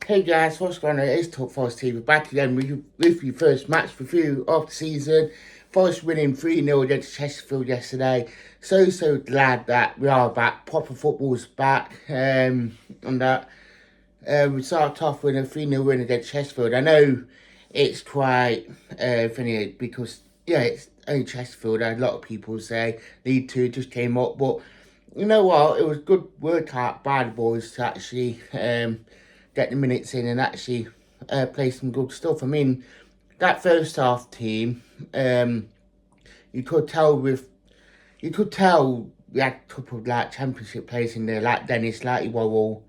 Hey guys, what's going on? It's Top Forest TV back again with your first match review of the season. Forest winning 3-0 against Chesterfield yesterday. So glad that we are back. Proper football's back. And that we start off with a 3-0 win against Chesterfield. I know it's quite funny because, yeah, it's only Chesterfield. A lot of people say League 2 just came up. But you know what? It was good work out by the boys to actually get the minutes in and actually play some good stuff. I mean, that first half team, you could tell we had a couple of like championship players in there, like Dennis, like Worrell,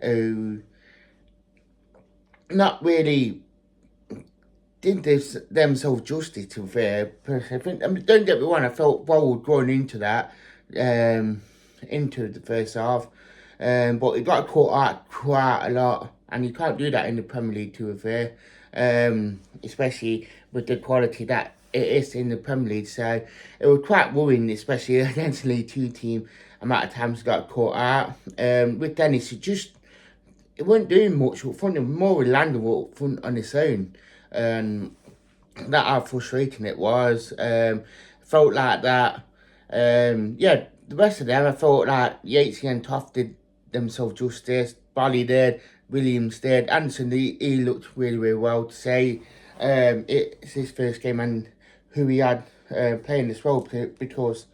who not really did themselves justice to fair. I think, I mean, don't get me wrong, I felt Worrell going into that, into the first half. But he got caught out quite a lot, and you can't do that in the Premier League, to be fair, especially with the quality that it is in the Premier League. So it was quite worrying, especially against the League 2 team, amount of times he got caught out. With Dennis, it wasn't doing much up front, it was more landing up front on his own. That how frustrating it was. Felt like that. Yeah, the rest of them, I thought like Yates and Toft did themselves justice. Bally did, Williams did, Anderson, he looked really well to say. It's his first game and who he had playing this role, because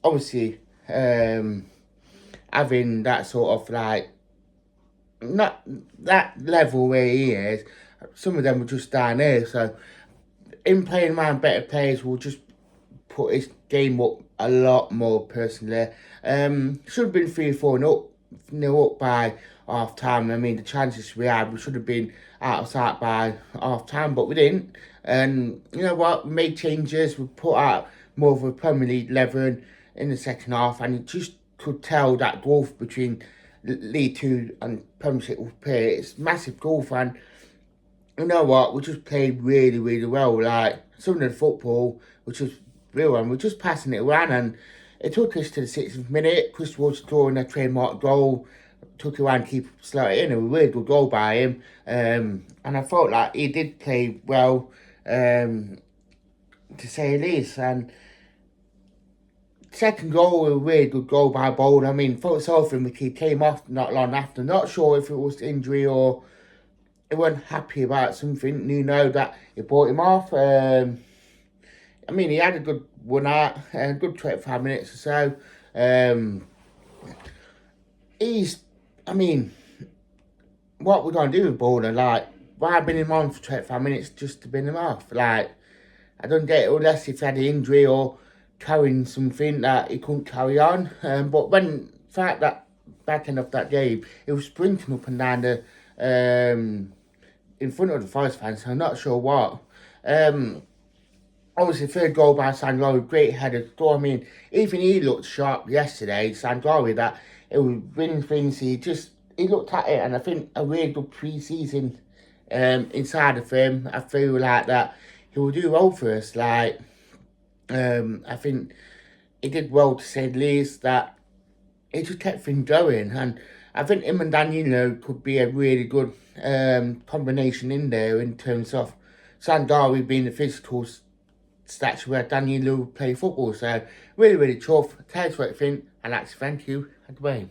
obviously having that sort of like, not that level where he is, some of them were just down there. So in playing around better players will just put his game up a lot more personally. Should have been 3-4 up by half time. I mean, the chances we had, we should have been out of sight by half time, but we didn't. And you know what? We made changes. We put out more of a Premier League 11 in the second half, and you just could tell that growth between League 2 and Premiership will play. It's massive growth, and you know what? We just played really well. Like some of the football, which was real, and we're just passing it around, and it took us to the 60th minute. Chris was scoring a trademark goal. Took around to keep slotted in. A really good goal by him. And I felt like he did play well, to say the least. And second goal, a really good goal by Bold. I mean, felt sorry for him because he came off not long after. Not sure if it was injury or he wasn't happy about something. You know that he brought him off. I mean, he had a good one out, a good 25 minutes or so. I mean, what we're going to do with Border, like, why bring him on for 25 minutes just to bring him off? Like, I don't get it unless if he had an injury or carrying something that he couldn't carry on. But when, fact that back end of that game, he was sprinting up and down the, in front of the Forest fans, so I'm not sure what. Obviously, third goal by Sangari, great header. I mean, even he looked sharp yesterday, Sangari, that it was winning things. He looked at it, and I think a really good pre-season inside of him. I feel like that he will do well for us. Like, I think he did well, to say the least, that he just kept things going. And I think him and Danilo could be a really good combination in there in terms of Sangari being the physical stature where Danilo play football. So really tough. Thanks for everything, and I'd like to thank you. Goodbye.